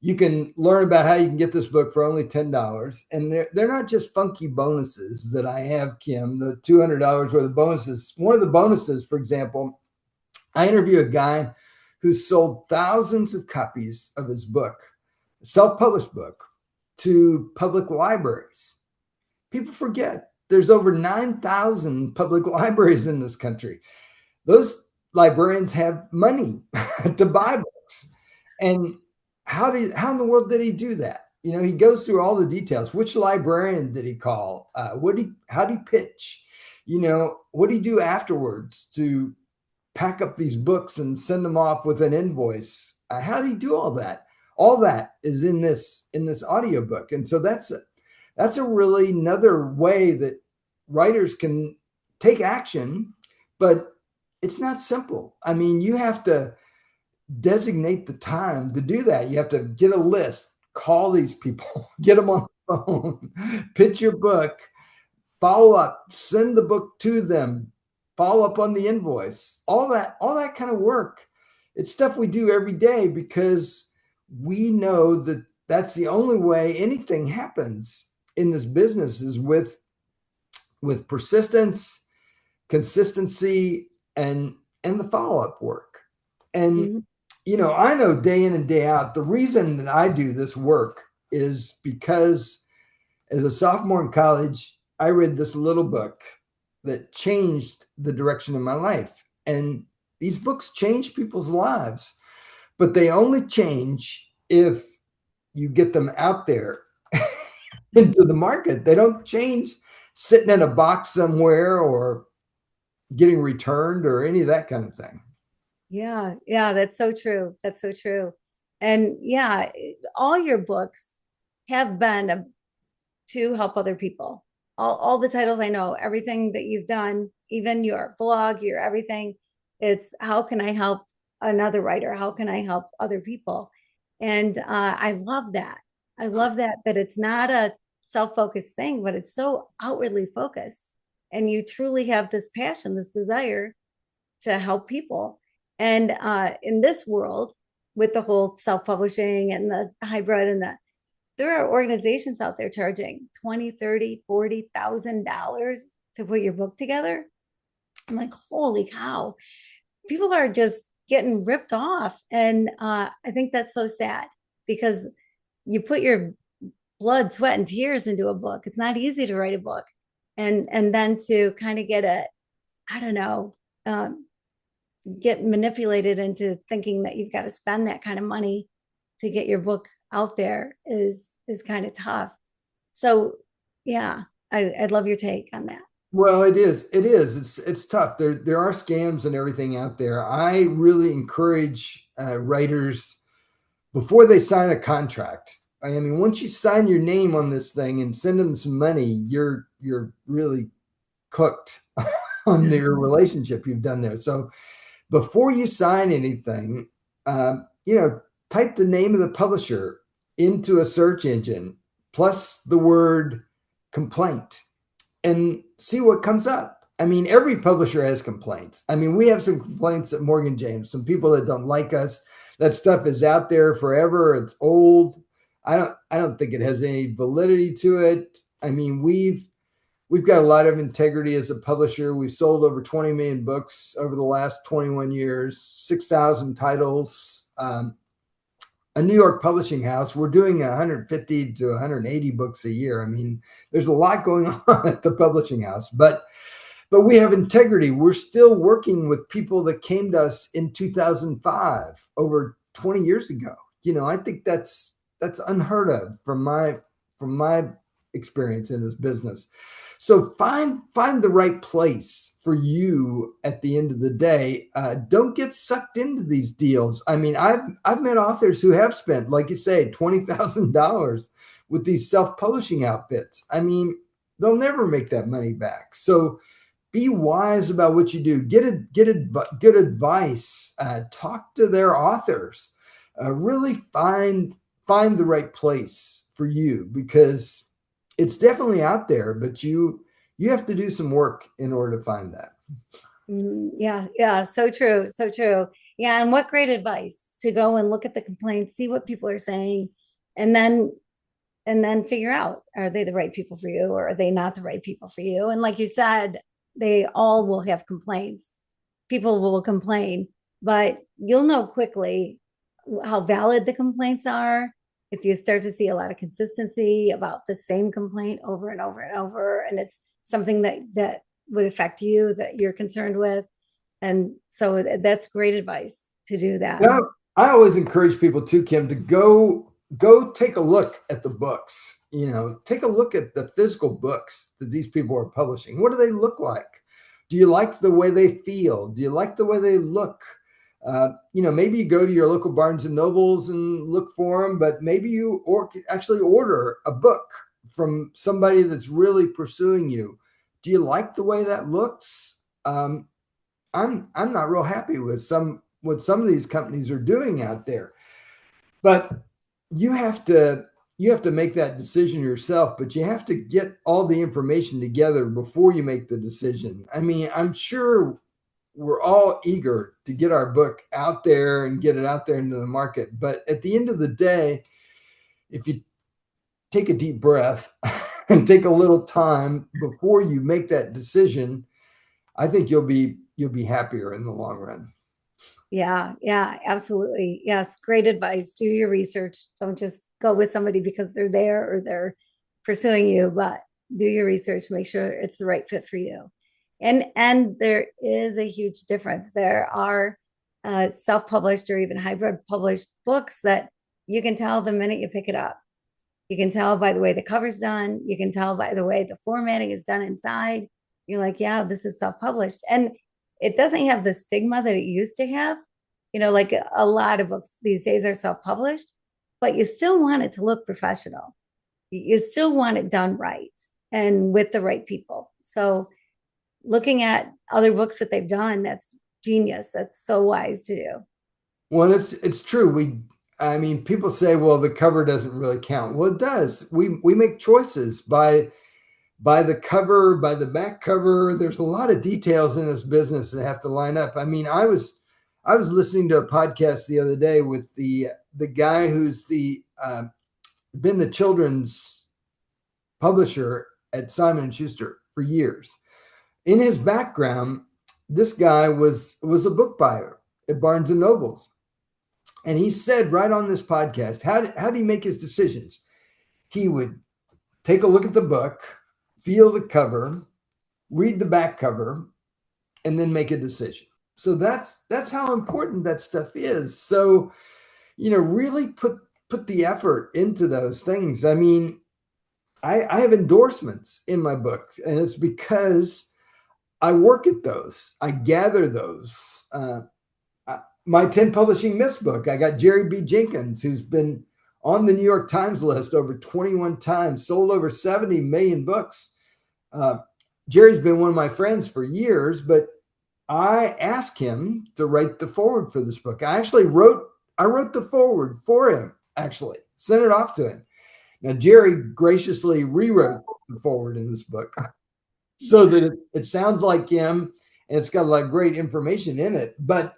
you can learn about how you can get this book for only $10. And they're not just funky bonuses that I have, Kim, the $200 worth of bonuses. One of the bonuses, for example, I interview a guy who sold thousands of copies of his book, a self-published book, to public libraries. People forget there's over 9,000 public libraries in this country. Those librarians have money to buy books. And how in the world did he do that? He goes through all the details. Which librarian did he call? How did he pitch? What did he do afterwards to pack up these books and send them off with an invoice? How did he do all that? All that is in this audiobook. And so that's a really another way that writers can take action, but it's not simple. I mean, you have to designate the time to do that. You have to get a list, call these people, get them on the phone, pitch your book, follow up, send the book to them, follow up on the invoice, all that kind of work. It's stuff we do every day because we know that that's the only way anything happens in this business is with persistence, consistency, and the follow-up work. And Mm-hmm. I know day in and day out, the reason that I do this work is because As a sophomore in college, I read this little book that changed the direction of my life. And these books change people's lives, but they only change if you get them out there into the market. They don't change sitting in a box somewhere or getting returned or any of that kind of thing. Yeah, yeah, that's so true. That's so true. And yeah, all your books have been to help other people. All the titles I know, everything that you've done, even your blog, your everything, it's how can I help another writer? How can I help other people? And I love that. I love that it's not a self-focused thing, but it's so outwardly focused. And you truly have this passion, this desire to help people. And in this world, with the whole self-publishing and the hybrid and the there are organizations out there charging 20, 30, $40,000 to put your book together. I'm like, holy cow. People are just getting ripped off. And I think that's so sad because you put your blood, sweat, and tears into a book. It's not easy to write a book. And then to kind of get a, I don't know, um, get manipulated into thinking that you've got to spend that kind of money to get your book out there is kind of tough. So yeah, I'd love your take on that. Well, it is. It is. It's tough. There are scams and everything out there. I really encourage writers before they sign a contract. I mean, once you sign your name on this thing and send them some money, you're really cooked on your relationship you've done there. So before you sign anything, you know, type the name of the publisher into a search engine plus the word complaint and see what comes up. I mean, every publisher has complaints. I mean, we have some complaints at Morgan James, some people that don't like us. That stuff is out there forever. It's old. I don't think it has any validity to it. I mean, we've got a lot of integrity as a publisher. We've sold over 20 million books over the last 21 years, 6,000 titles. A New York publishing house, we're doing 150 to 180 books a year. I mean, there's a lot going on at the publishing house, but we have integrity. We're still working with people that came to us in 2005, over 20 years ago. You know, I think that's unheard of from my experience in this business. So find the right place for you at the end of the day. Don't get sucked into these deals. I mean, I've met authors who have spent, like you say, $20,000 with these self-publishing outfits. I mean, they'll never make that money back. So be wise about what you do. Get good advice. Talk to their authors. Really find the right place for you because it's definitely out there, but you have to do some work in order to find that. Yeah, yeah, so true, so true. Yeah, and what great advice to go and look at the complaints, see what people are saying, and then figure out are they the right people for you or are they not the right people for you? And like you said, they all will have complaints. People will complain, but you'll know quickly how valid the complaints are if you start to see a lot of consistency about the same complaint over and over and over, and it's something that would affect you that you're concerned with. And so that's great advice to do that. Yeah, I always encourage people too, Kim, to go take a look at the books. You know, take a look at the physical books that these people are publishing. What do they look like? Do you like the way they feel? Do you like the way they look? You know, maybe you go to your local Barnes and Nobles and look for them, but maybe you actually order a book from somebody that's really pursuing you. Do you like the way that looks? I'm not real happy with what some of these companies are doing out there. But you have to you have to make that decision yourself, but you have to get all the information together before you make the decision. I mean, I'm sure we're all eager to get our book out there and get it out there into the market. But at the end of the day, if you take a deep breath and take a little time before you make that decision, I think you'll be happier in the long run. Yeah, yeah, absolutely. Yes, great advice. Do your research. Don't just go with somebody because they're there or they're pursuing you, but do your research, make sure it's the right fit for you. And there is a huge difference. There are self-published or even hybrid published books that you can tell the minute you pick it up. You can tell by the way the cover's done. You can tell by the way the formatting is done inside. You're like, yeah, this is self-published. And it doesn't have the stigma that it used to have. Like a lot of books these days are self-published, but you still want it to look professional. You still want it done right and with the right people. So looking at other books that they've done, that's genius. That's so wise to do. Well, it's true. I mean, people say, well, the cover doesn't really count. Well, it does. We make choices by the cover, by the back cover. There's a lot of details in this business that have to line up. I mean, I was listening to a podcast the other day with the guy who's been the children's publisher at Simon and Schuster for years. In his background, this guy was a book buyer at Barnes and Nobles. And he said right on this podcast, how did he make his decisions? He would take a look at the book, feel the cover, read the back cover, and then make a decision. So that's how important that stuff is. So, really put the effort into those things. I mean, I have endorsements in my books, and it's because I work at those. I gather those. My 10 Publishing Myths book, I got Jerry B. Jenkins, who's been on the New York Times list over 21 times, sold over 70 million books. Jerry's been one of my friends for years, but I asked him to write the foreword for this book. I wrote the foreword for him, actually, sent it off to him. Now, Jerry graciously rewrote the foreword in this book so that it sounds like him and it's got a lot of great information in it. But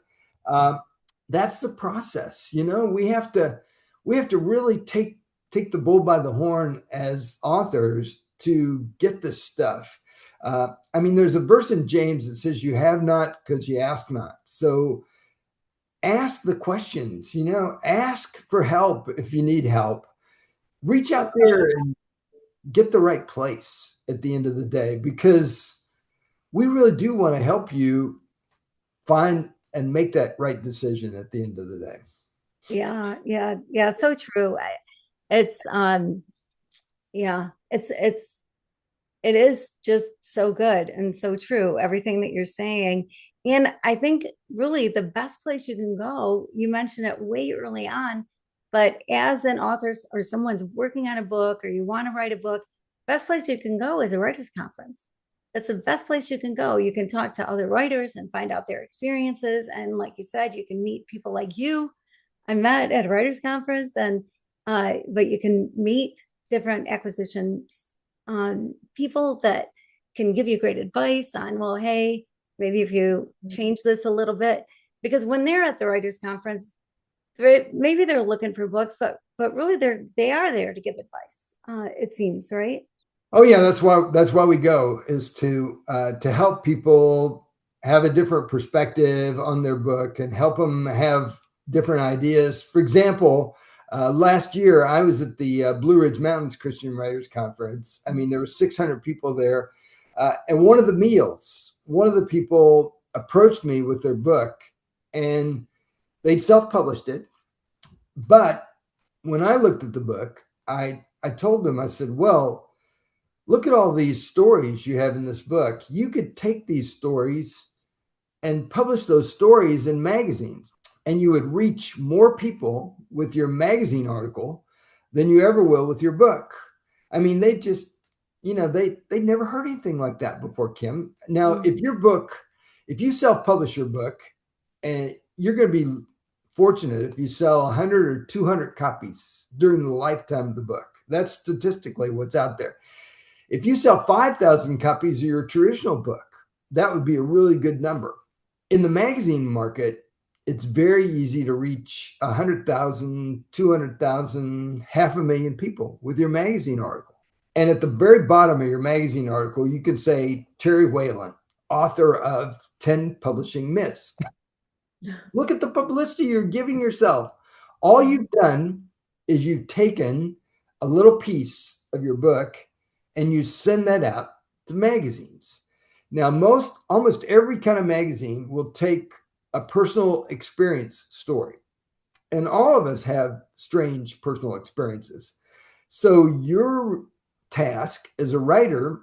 that's the process. We have to really take the bull by the horn as authors to get this stuff. I mean, there's a verse in James that says, you have not because you ask not. So ask the questions, ask for help if you need help. Reach out there and get the right place at the end of the day, because we really do want to help you find and make that right decision at the end of the day. Yeah. So true. It's, yeah, it is just so good and so true, everything that you're saying. And I think really the best place you can go, you mentioned it way early on, but as an author or someone's working on a book or you want to write a book, best place you can go is a writer's conference. That's the best place you can go. You can talk to other writers and find out their experiences. And like you said, you can meet people like you. I met at a writer's conference, and but you can meet different acquisitions people that can give you great advice on, well, hey, maybe if you change this a little bit, because when they're at the writers conference, maybe they're looking for books, but really they are there to give advice. It seems, right? Oh yeah, that's why we go, is to help people have a different perspective on their book and help them have different ideas. For example, last year I was at the Blue Ridge Mountains Christian Writers Conference. I mean, there were 600 people there, and one of the people approached me with their book, and they'd self-published it. But when I looked at the book, I told them, I said, well, look at all these stories you have in this book. You could take these stories and publish those stories in magazines, and you would reach more people with your magazine article than you ever will with your book. I mean, they just, they never heard anything like that before, Kim. Now, if you self-publish your book, and you're going to be fortunate if you sell 100 or 200 copies during the lifetime of the book. That's statistically what's out there. If you sell 5,000 copies of your traditional book, that would be a really good number. In the magazine market, it's very easy to reach 100,000, 200,000, 500,000 people with your magazine article. And at the very bottom of your magazine article, you could say Terry Whalin, author of 10 Publishing Myths. Look at the publicity you're giving yourself. All you've done is you've taken a little piece of your book and you send that out to magazines. Now, almost every kind of magazine will take a personal experience story. And all of us have strange personal experiences. So your task as a writer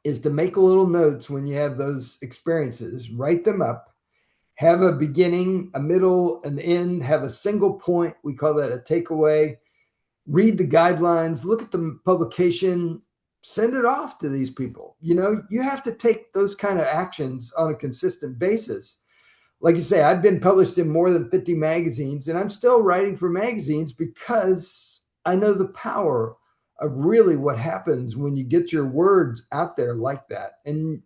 is to make a little notes when you have those experiences, write them up, have a beginning, a middle, an end, have a single point. We call that a takeaway. Read the guidelines, look at the publication, send it off to these people. You have to take those kind of actions on a consistent basis. Like you say, I've been published in more than 50 magazines, and I'm still writing for magazines because I know the power of really what happens when you get your words out there like that. And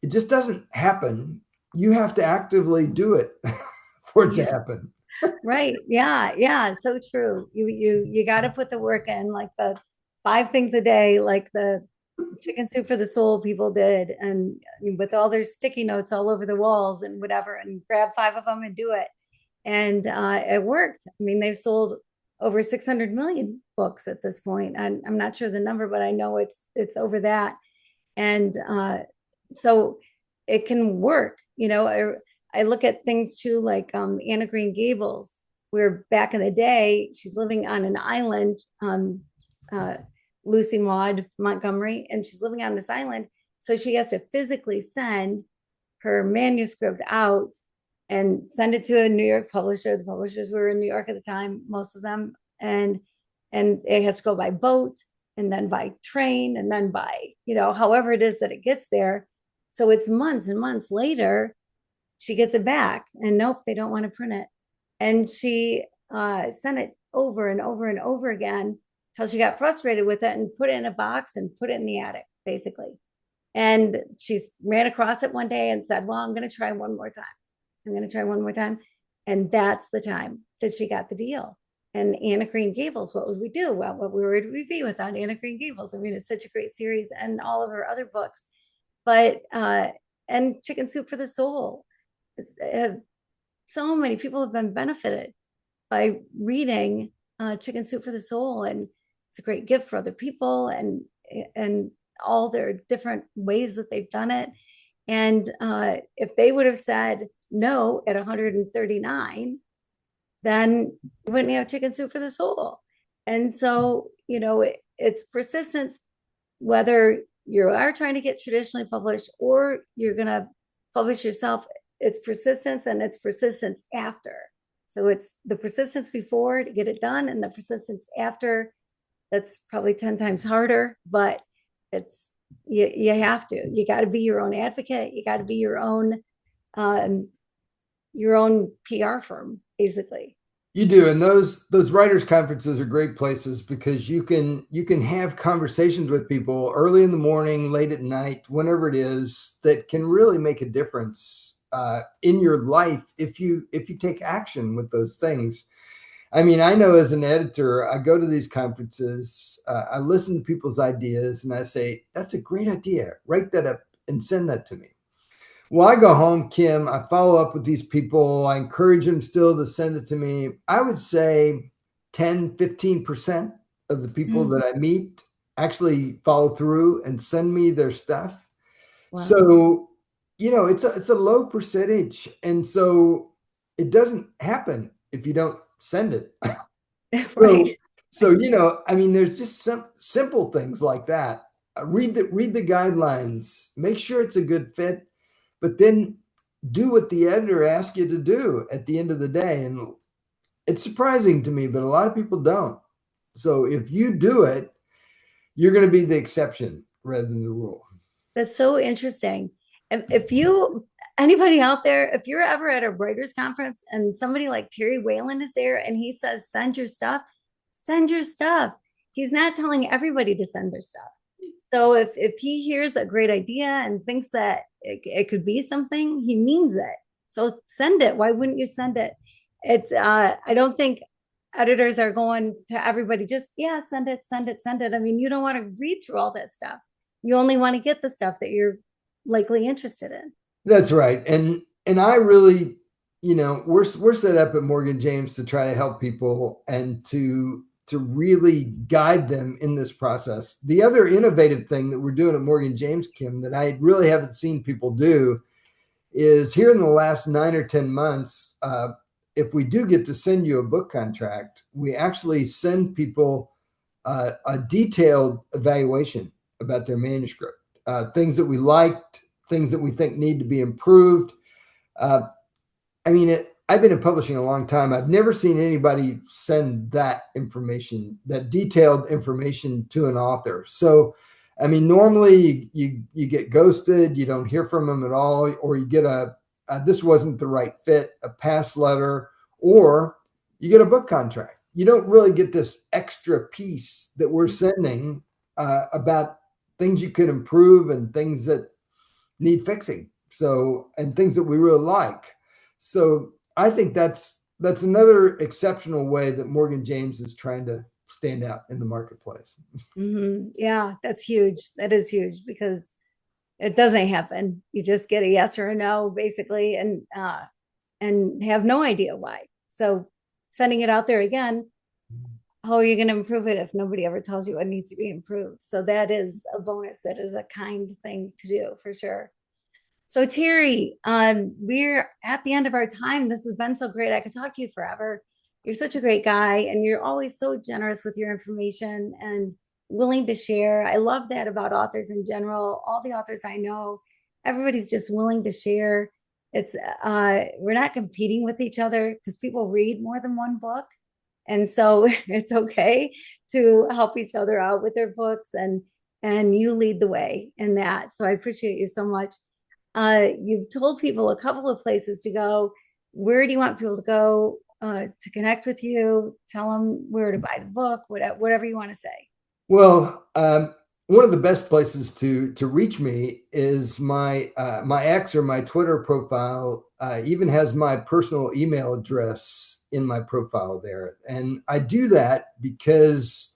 it just doesn't happen. You have to actively do it for it to happen. Right. Yeah. Yeah. So true. You got to put the work in, like the 5 things a day, like the chicken soup for the soul people did, and with all their sticky notes all over the walls and whatever, and grab 5 of them and do it. And it worked. I mean, they've sold over 600 million books at this point. I'm not sure the number, but I know it's over that. And so it can work. I look at things too, like Anna Green Gables, where back in the day, she's living on an island, uh, Lucy Maud Montgomery, and she's living on this island. So she has to physically send her manuscript out and send it to a New York publisher. The publishers were in New York at the time, most of them. And it has to go by boat and then by train and then by, however it is that it gets there. So it's months and months later, she gets it back and nope, they don't want to print it. And she sent it over and over and over again until she got frustrated with it and put it in a box and put it in the attic, basically. And she ran across it one day and said, well, I'm going to try one more time. I'm going to try one more time. And that's the time that she got the deal. And Anna Green Gables, what would we do? Well, what would we be without Anna Green Gables? I mean, it's such a great series, and all of her other books. But, and Chicken Soup for the Soul. So many people have been benefited by reading Chicken Soup for the Soul. And it's a great gift for other people, and all their different ways that they've done it. And if they would have said no at 139, then you wouldn't have Chicken Soup for the Soul. And so, it's persistence, whether you are trying to get traditionally published or you're going to publish yourself. It's persistence, and it's persistence after. So it's the persistence before to get it done, and the persistence after. That's probably 10 times harder, but it's you have to. You got to be your own advocate. You got to be your own PR firm, basically. You do, and those writers' conferences are great places because you can have conversations with people early in the morning, late at night, whenever it is, that can really make a difference in your life if you take action with those things. I mean, I know as an editor, I go to these conferences, I listen to people's ideas, and I say, that's a great idea. Write that up and send that to me. Well, I go home, Kim, I follow up with these people. I encourage them still to send it to me. I would say 10, 15% of the people that I meet actually follow through and send me their stuff. Wow. So, it's a low percentage. And so it doesn't happen if you don't send it. Right. So, I mean, there's just some simple things like that. Read the guidelines, make sure it's a good fit, but then do what the editor asks you to do at the end of the day. And it's surprising to me, but a lot of people don't. So if you do it, you're going to be the exception rather than the rule. That's so interesting. And anybody out there, if you're ever at a writers conference and somebody like Terry Whalin is there and he says, send your stuff. He's not telling everybody to send their stuff. So if he hears a great idea and thinks that it could be something, he means it. So send it. Why wouldn't you send it? It's I don't think editors are going to everybody just, send it. I mean, you don't want to read through all that stuff. You only want to get the stuff that you're likely interested in. That's right. And I really, we're set up at Morgan James to try to help people and to to really guide them in this process. The other innovative thing that we're doing at Morgan James, Kim, that I really haven't seen people do is here in the last 9 or 10 months, if we do get to send you a book contract, we actually send people a detailed evaluation about their manuscript, things that we liked, things that we think need to be improved. I mean, I've been in publishing a long time. I've never seen anybody send that information, that detailed information to an author. So, I mean, normally you get ghosted, you don't hear from them at all, or you get this wasn't the right fit, a pass letter, or you get a book contract. You don't really get this extra piece that we're sending about things you could improve and things that need fixing. So, and things that we really like. So I think that's another exceptional way that Morgan James is trying to stand out in the marketplace. Yeah, that's huge. That is huge because it doesn't happen. You just get a yes or a no, basically, and have no idea why. So sending it out there again, how are you going to improve it if nobody ever tells you what needs to be improved? So that is a bonus. That is a kind thing to do for sure. So Terry, we're at the end of our time. This has been so great. I could talk to you forever. You're such a great guy, and you're always so generous with your information and willing to share. I love that about authors in general. All the authors I know, everybody's just willing to share. It's we're not competing with each other because people read more than one book, and so it's okay to help each other out with their books, and you lead the way in that. So I appreciate you so much. You've told people a couple of places to go. Where do you want people to go to connect with you? Tell them where to buy the book, whatever you want to say. Well, one of the best places to reach me is my X or my Twitter profile. Even has my personal email address in my profile there, and I do that because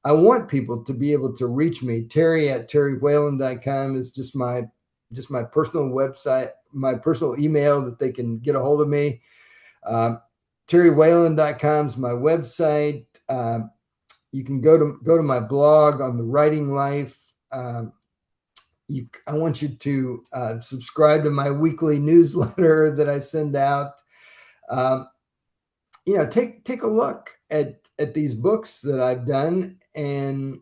I want people to be able to reach me. Terry at terrywhalin.com is just my personal website, my personal email that they can get a hold of me. terrywhalin.com is my website. You can go to my blog on the writing life. I want you to subscribe to my weekly newsletter that I send out. Take a look at these books that I've done and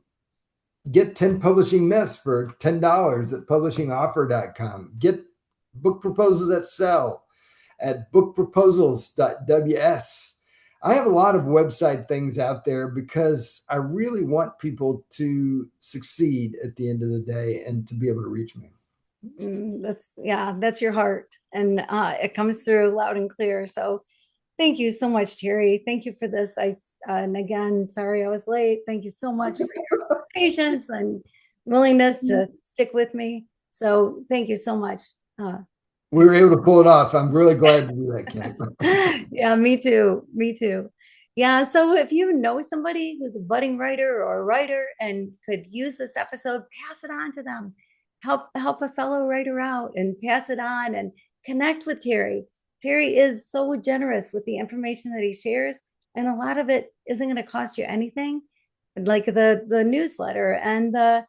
get 10 publishing myths for $10 at publishingoffer.com. Get book proposals that sell at bookproposals.ws. I have a lot of website things out there because I really want people to succeed at the end of the day and to be able to reach me. That's your heart, and it comes through loud and clear. So thank you so much, Terry. Thank you for this. And again, sorry I was late. Thank you so much for your patience and willingness to stick with me. So thank you so much. We were able to pull it off. I'm really glad to do that, Kim. Yeah, me too. Me too. Yeah. So if you know somebody who's a budding writer or a writer and could use this episode, pass it on to them. Help a fellow writer out and pass it on and connect with Terry. Terry is so generous with the information that he shares, and a lot of it isn't going to cost you anything, like the newsletter and the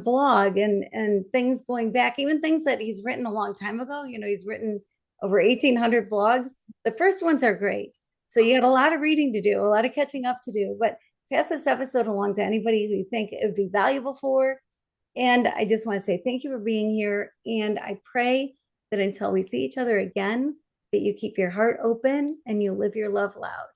blog and things going back, even things that he's written a long time ago. He's written over 1,800 blogs. The first ones are great. So you got a lot of reading to do, a lot of catching up to do, but pass this episode along to anybody who you think it would be valuable for. And I just want to say thank you for being here. And I pray that until we see each other again, that you keep your heart open and you live your love loud.